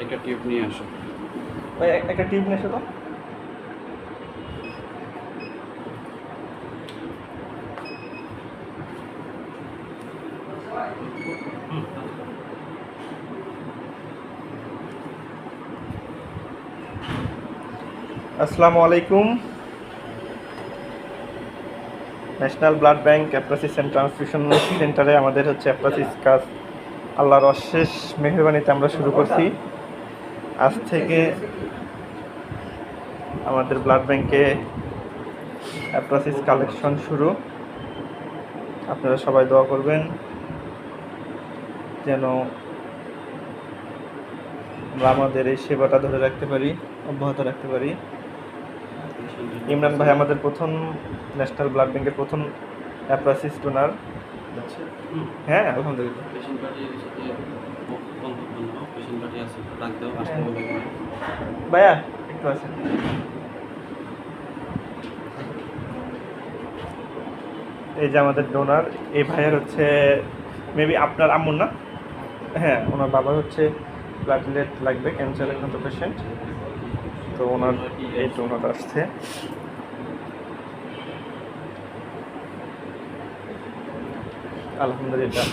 একটা টিউব নিয়ে আসো। ভাই একটা টিউব নিয়ে এসো তো। আসসালামু আলাইকুম। National blood bank apheresis and transfusion সেন্টারে আমাদের হচ্ছে অ্যাপ্রাসিস কাজ আল্লাহর অশেষ মেহেরবানিতে আমরা শুরু করছি। আজ থেকে আমাদের ব্লাড ব্যাংকে অ্যাপ্রাসিস কালেকশন শুরু। আপনারা সবাই দোয়া করবেন যেন আমরা আমাদের এই সেবাটা ধরে রাখতে পারি, অব্যাহত রাখতে পারি। ইমরান ভাই আমাদের প্রথম ন্যাশনাল ব্লাড ব্যাংকের প্রথম অ্যাপ্রাসিস ডোনার। হ্যাঁ, আলহামদুলিল্লাহ। ভাইয়া একটু আছে। এই যে আমাদের ডোনার, এই ভাইয়ের হচ্ছে মেবি আপনার আম্মুর না? হ্যাঁ, ওনার বাবা হচ্ছে প্লাটিলেট লাগবে, ক্যান্সার আক্রান্ত পেশেন্ট, তো ওনার এই ডোনার আসছে। আলহামদুলিল্লাহ।